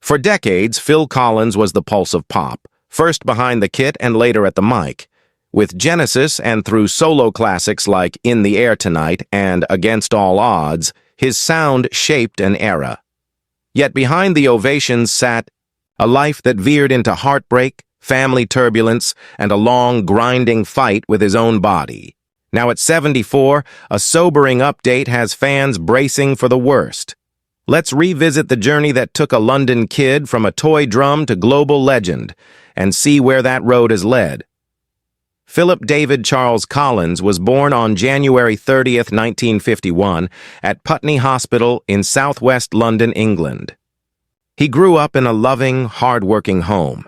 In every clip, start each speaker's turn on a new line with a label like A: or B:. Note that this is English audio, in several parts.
A: For decades, Phil Collins was the pulse of pop, first behind the kit and later at the mic. With Genesis and through solo classics like In the Air Tonight and Against All Odds, his sound shaped an era. Yet behind the ovations sat a life that veered into heartbreak, family turbulence, and a long, grinding fight with his own body. Now at 74, a sobering update has fans bracing for the worst. Let's revisit the journey that took a London kid from a toy drum to global legend and see where that road has led. Philip David Charles Collins was born on January 30th, 1951, at Putney Hospital in southwest London, England. He grew up in a loving, hard-working home.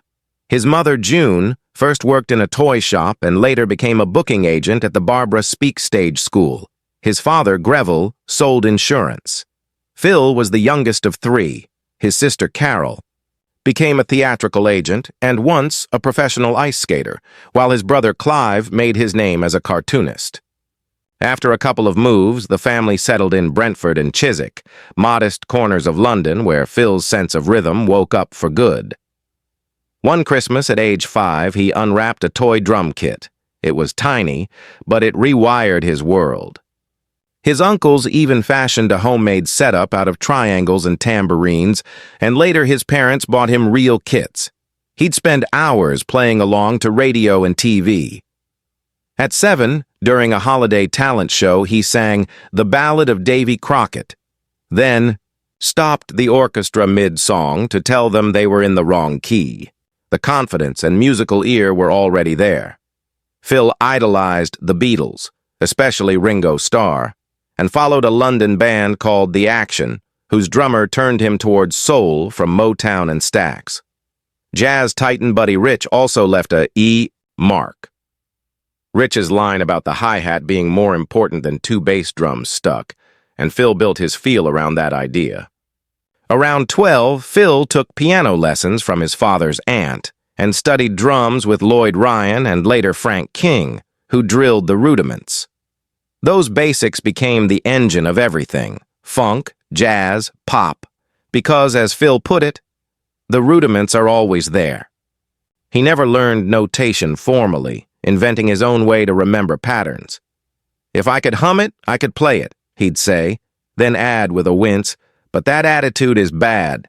A: His mother, June, first worked in a toy shop and later became a booking agent at the Barbara Speake Stage School. His father, Greville, sold insurance. Phil was the youngest of three. His sister, Carol, became a theatrical agent and once a professional ice skater, while his brother Clive made his name as a cartoonist. After a couple of moves, the family settled in Brentford and Chiswick, modest corners of London where Phil's sense of rhythm woke up for good. One Christmas at age 5, he unwrapped a toy drum kit. It was tiny, but it rewired his world. His uncles even fashioned a homemade setup out of triangles and tambourines, and later his parents bought him real kits. He'd spend hours playing along to radio and TV. At 7, during a holiday talent show, he sang The Ballad of Davy Crockett, then stopped the orchestra mid-song to tell them they were in the wrong key. The confidence and musical ear were already there. Phil idolized the Beatles, especially Ringo Starr, and followed a London band called The Action, whose drummer turned him towards soul from Motown and Stax. Jazz titan Buddy Rich also left a mark. Rich's line about the hi-hat being more important than 2 bass drums stuck, and Phil built his feel around that idea. Around 12, Phil took piano lessons from his father's aunt and studied drums with Lloyd Ryan and later Frank King, who drilled the rudiments. Those basics became the engine of everything: funk, jazz, pop, because, as Phil put it, the rudiments are always there. He never learned notation formally, inventing his own way to remember patterns. If I could hum it, I could play it, he'd say, then add with a wince, but that attitude is bad.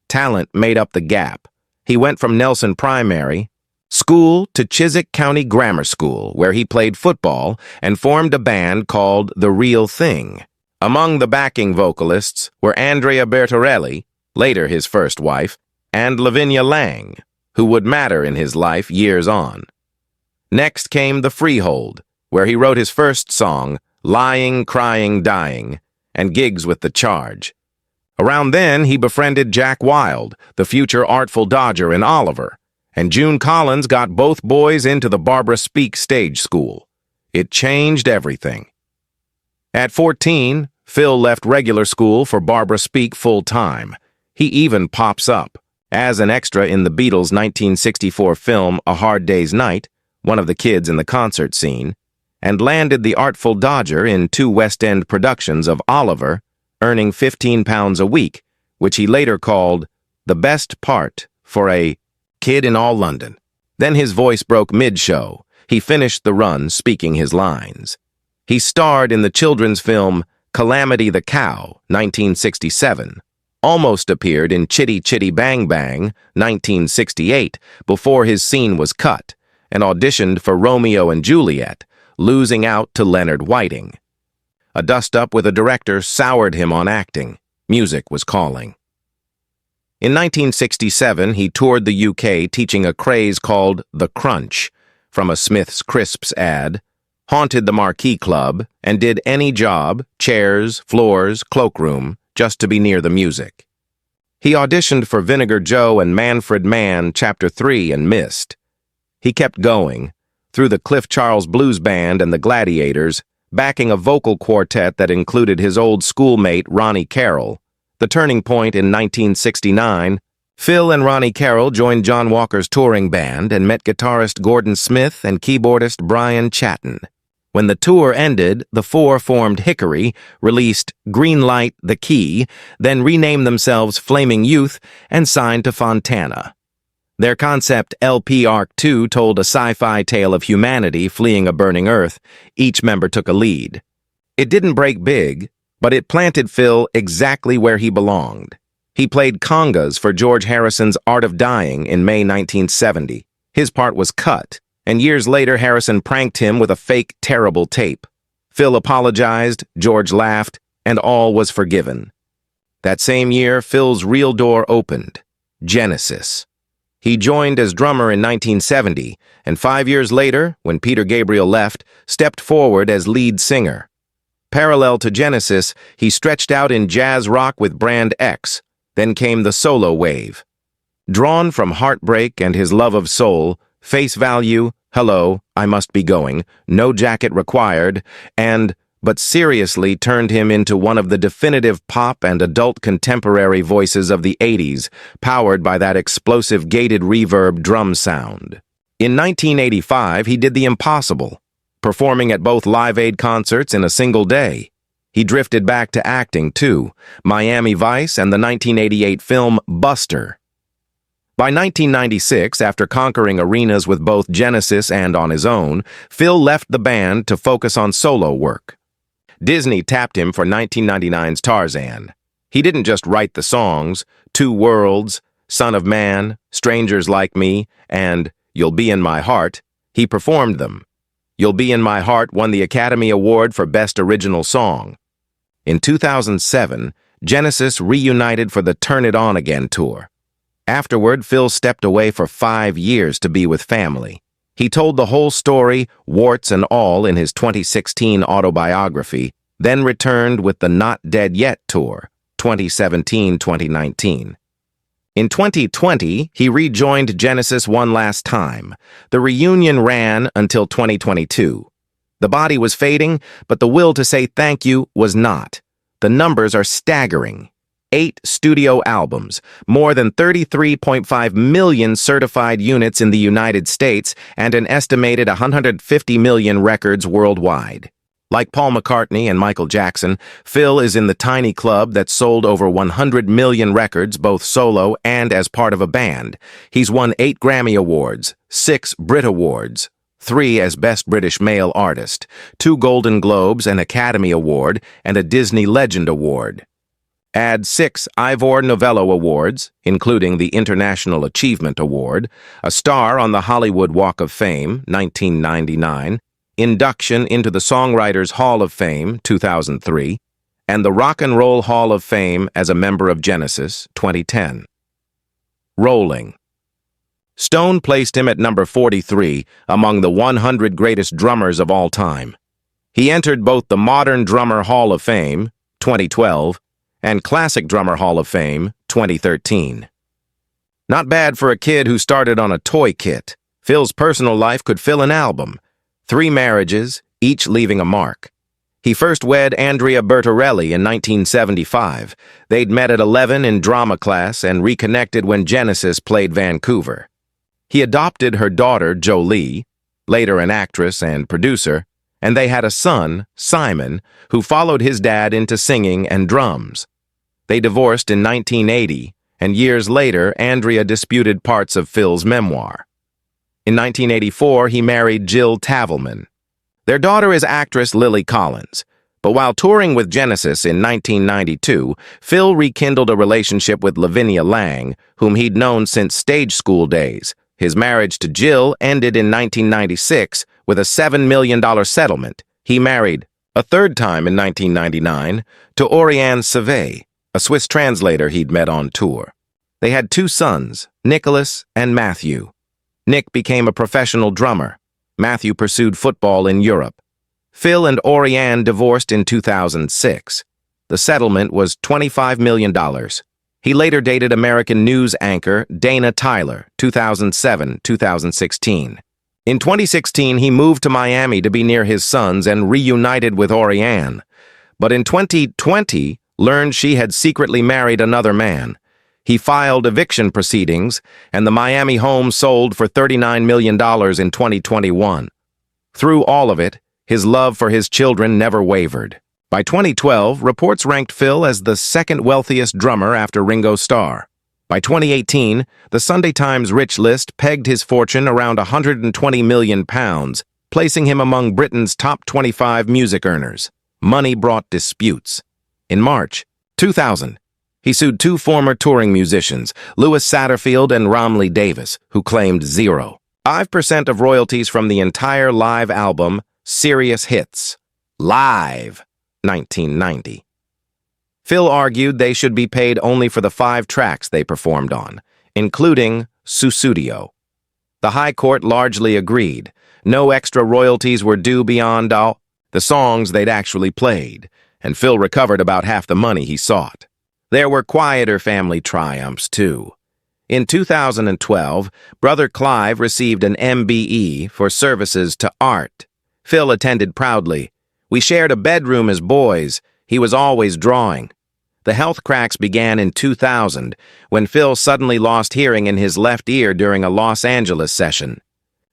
A: Talent made up the gap. He went from Nelson Primary School to Chiswick County Grammar School, where he played football and formed a band called The Real Thing. Among the backing vocalists were Andrea Bertorelli, later his first wife, and Lavinia Lang, who would matter in his life years on. Next came The Freehold, where he wrote his first song, Lying, Crying, Dying, and gigs with The Charge. Around then, he befriended Jack Wilde, the future Artful Dodger in Oliver, and June Collins got both boys into the Barbara Speake Stage School. It changed everything. At 14, Phil left regular school for Barbara Speake full-time. He even pops up as an extra in the Beatles' 1964 film A Hard Day's Night, one of the kids in the concert scene, and landed the Artful Dodger in 2 West End productions of Oliver, earning £15 a week, which he later called the best part for a kid in all London. Then his voice broke mid-show. He finished the run speaking his lines. He starred in the children's film Calamity the Cow, 1967, almost appeared in Chitty Chitty Bang Bang, 1968, before his scene was cut, and auditioned for Romeo and Juliet, losing out to Leonard Whiting. A dust-up with a director soured him on acting. Music was calling. In 1967, he toured the UK teaching a craze called The Crunch, from a Smith's Crisps ad, haunted the Marquee Club, and did any job, chairs, floors, cloakroom, just to be near the music. He auditioned for Vinegar Joe and Manfred Mann Chapter 3 and missed. He kept going, through the Cliff Charles Blues Band and the Gladiators, backing a vocal quartet that included his old schoolmate Ronnie Carroll. The turning point in 1969, Phil and Ronnie Carroll joined John Walker's touring band and met guitarist Gordon Smith and keyboardist Brian Chatton. When the tour ended, the four formed Hickory, released Green Light, The Key, then renamed themselves Flaming Youth and signed to Fontana. Their concept LP Arc 2 told a sci-fi tale of humanity fleeing a burning Earth. Each member took a lead. It didn't break big, but it planted Phil exactly where he belonged. He played congas for George Harrison's Art of Dying in May 1970. His part was cut, and years later Harrison pranked him with a fake, terrible tape. Phil apologized, George laughed, and all was forgiven. That same year, Phil's real door opened. Genesis. He joined as drummer in 1970, and 5 years later, when Peter Gabriel left, stepped forward as lead singer. Parallel to Genesis, he stretched out in jazz rock with Brand X. Then came the solo wave. Drawn from heartbreak and his love of soul, Face Value, Hello, I Must Be Going, No Jacket Required, and But Seriously turned him into one of the definitive pop and adult contemporary voices of the 80s, powered by that explosive gated reverb drum sound. In 1985, he did the impossible, performing at both Live Aid concerts in a single day. He drifted back to acting, too, Miami Vice and the 1988 film Buster. By 1996, after conquering arenas with both Genesis and on his own, Phil left the band to focus on solo work. Disney tapped him for 1999's Tarzan. He didn't just write the songs, Two Worlds, Son of Man, Strangers Like Me, and You'll Be in My Heart. He performed them. You'll Be in My Heart won the Academy Award for Best Original Song. In 2007, Genesis reunited for the Turn It On Again tour. Afterward, Phil stepped away for 5 years to be with family. He told the whole story, warts and all, in his 2016 autobiography, then returned with the Not Dead Yet tour, 2017-2019. In 2020, he rejoined Genesis one last time. The reunion ran until 2022. The body was fading, but the will to say thank you was not. The numbers are staggering. 8 studio albums, more than 33.5 million certified units in the United States, and an estimated 150 million records worldwide. Like Paul McCartney and Michael Jackson, Phil is in the tiny club that sold over 100 million records, both solo and as part of a band. He's won 8 Grammy Awards, 6 Brit Awards, 3 as Best British Male Artist, 2 Golden Globes, an Academy Award, and a Disney Legend Award. Add 6 Ivor Novello Awards, including the International Achievement Award, a star on the Hollywood Walk of Fame, 1999, induction into the Songwriters Hall of Fame, 2003, and the Rock and Roll Hall of Fame as a member of Genesis, 2010. Rolling. Stone placed him at number 43 among the 100 greatest drummers of all time. He entered both the Modern Drummer Hall of Fame, 2012, and Classic Drummer Hall of Fame, 2013. Not bad for a kid who started on a toy kit. Phil's personal life could fill an album. 3 marriages, each leaving a mark. He first wed Andrea Bertorelli in 1975. They'd met at 11 in drama class and reconnected when Genesis played Vancouver. He adopted her daughter, Jolie, later an actress and producer, and they had a son, Simon, who followed his dad into singing and drums. They divorced in 1980, and years later, Andrea disputed parts of Phil's memoir. In 1984, he married Jill Tavelman. Their daughter is actress Lily Collins, but while touring with Genesis in 1992, Phil rekindled a relationship with Lavinia Lang, whom he'd known since stage school days. His marriage to Jill ended in 1996 with a $7 million settlement. He married, a third time in 1999, to Oriane Save, a Swiss translator he'd met on tour. They had 2 sons, Nicholas and Matthew. Nick became a professional drummer. Matthew pursued football in Europe. Phil and Oriane divorced in 2006. The settlement was $25 million. He later dated American news anchor Dana Tyler, 2007-2016. In 2016, he moved to Miami to be near his sons and reunited with Oriane. But in 2020, learned she had secretly married another man. He filed eviction proceedings, and the Miami home sold for $39 million in 2021. Through all of it, His love for his children never wavered. By 2012, reports ranked Phil as the second wealthiest drummer after Ringo Starr. By 2018, the Sunday Times Rich List pegged his fortune around £120 million, placing him among Britain's top 25 music earners. Money brought disputes. In March 2000, he sued two former touring musicians, Louis Satterfield and Romley Davis, who claimed 0.5% of royalties from the entire live album, Serious Hits. Live, 1990. Phil argued they should be paid only for the 5 tracks they performed on, including Sussudio. The High Court largely agreed. No extra royalties were due beyond the songs they'd actually played, and Phil recovered about half the money he sought. There were quieter family triumphs, too. In 2012, brother Clive received an MBE for services to art. Phil attended proudly. We shared a bedroom as boys. He was always drawing. The health cracks began in 2000, when Phil suddenly lost hearing in his left ear during a Los Angeles session.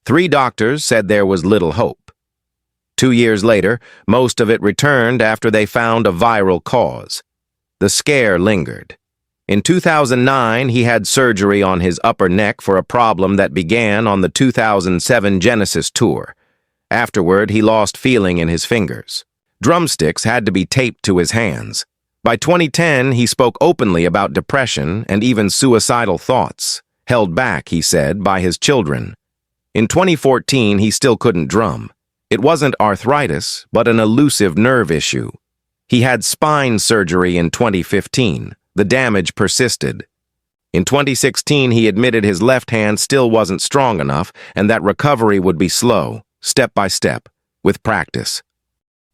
A: 3 doctors said there was little hope. 2 years later, most of it returned after they found a viral cause. The scare lingered. In 2009, he had surgery on his upper neck for a problem that began on the 2007 Genesis tour. Afterward, he lost feeling in his fingers. Drumsticks had to be taped to his hands. By 2010, he spoke openly about depression and even suicidal thoughts, held back, he said, by his children. In 2014, he still couldn't drum. It wasn't arthritis, but an elusive nerve issue. He had spine surgery in 2015. The damage persisted. In 2016, he admitted his left hand still wasn't strong enough and that recovery would be slow, step by step, with practice.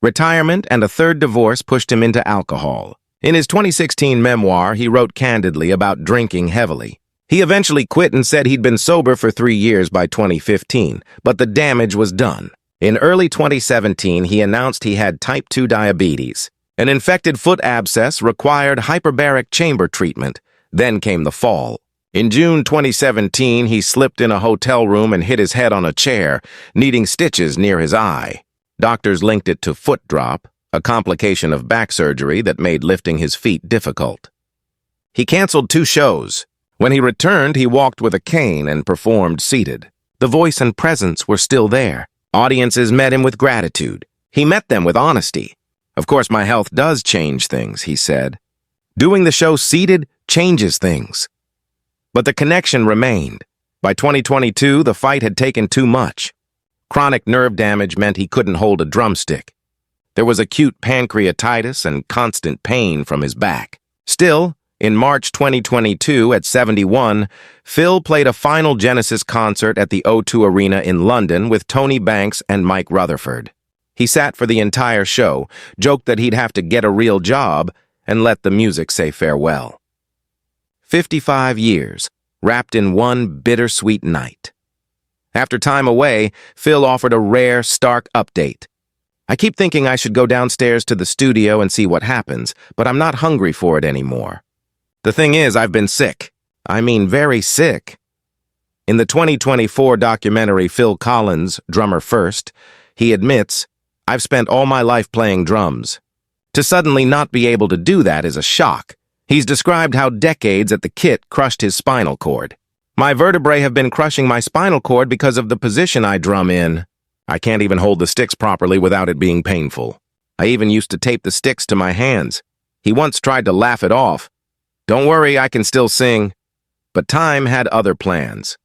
A: Retirement and a 3rd divorce pushed him into alcohol. In his 2016 memoir, he wrote candidly about drinking heavily. He eventually quit and said he'd been sober for 3 years by 2015, but the damage was done. In early 2017, he announced he had type 2 diabetes. An infected foot abscess required hyperbaric chamber treatment. Then came the fall. In June 2017, he slipped in a hotel room and hit his head on a chair, needing stitches near his eye. Doctors linked it to foot drop, a complication of back surgery that made lifting his feet difficult. He canceled 2 shows. When he returned, he walked with a cane and performed seated. The voice and presence were still there. Audiences met him with gratitude. He met them with honesty. Of course, my health does change things, he said. Doing the show seated changes things. But the connection remained. By 2022, the fight had taken too much. Chronic nerve damage meant he couldn't hold a drumstick. There was acute pancreatitis and constant pain from his back. Still, in March 2022, at 71, Phil played a final Genesis concert at the O2 Arena in London with Tony Banks and Mike Rutherford. He sat for the entire show, joked that he'd have to get a real job, and let the music say farewell. 55 years, wrapped in one bittersweet night. After time away, Phil offered a rare, stark update. I keep thinking I should go downstairs to the studio and see what happens, but I'm not hungry for it anymore. The thing is, I've been sick. I mean, very sick. In the 2024 documentary Phil Collins, Drummer First, he admits, I've spent all my life playing drums. To suddenly not be able to do that is a shock. He's described how decades at the kit crushed his spinal cord. My vertebrae have been crushing my spinal cord because of the position I drum in. I can't even hold the sticks properly without it being painful. I even used to tape the sticks to my hands. He once tried to laugh it off. Don't worry, I can still sing. But time had other plans.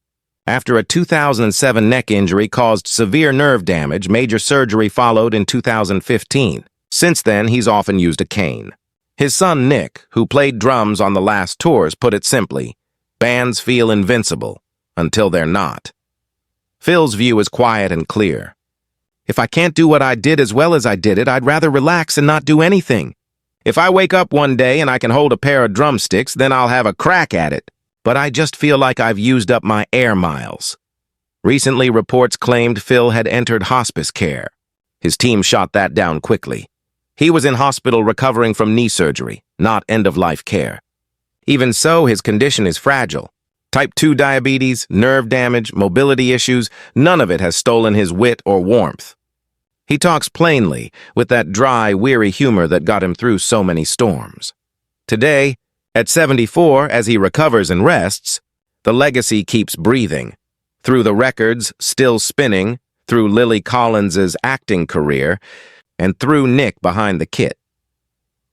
A: After a 2007 neck injury caused severe nerve damage, major surgery followed in 2015. Since then, he's often used a cane. His son Nick, who played drums on the last tours, put it simply, bands feel invincible until they're not. Phil's view is quiet and clear. If I can't do what I did as well as I did it, I'd rather relax and not do anything. If I wake up one day and I can hold a pair of drumsticks, then I'll have a crack at it. But I just feel like I've used up my air miles. Recently, reports claimed Phil had entered hospice care. His team shot that down quickly. He was in hospital recovering from knee surgery, not end-of-life care. Even so, his condition is fragile. Type 2 diabetes, nerve damage, mobility issues, none of it has stolen his wit or warmth. He talks plainly, with that dry, weary humor that got him through so many storms. Today, at 74, as he recovers and rests, the legacy keeps breathing. Through the records still spinning, through Lily Collins's acting career, and through Nick behind the kit.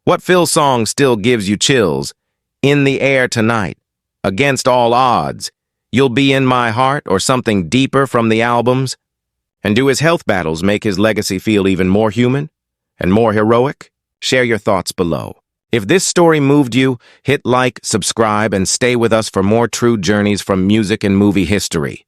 A: What Phil song still gives you chills? In the Air Tonight, Against All Odds, You'll Be in My Heart, or something deeper from the albums? And do his health battles make his legacy feel even more human and more heroic? Share your thoughts below. If this story moved you, hit like, subscribe, and stay with us for more true journeys from music and movie history.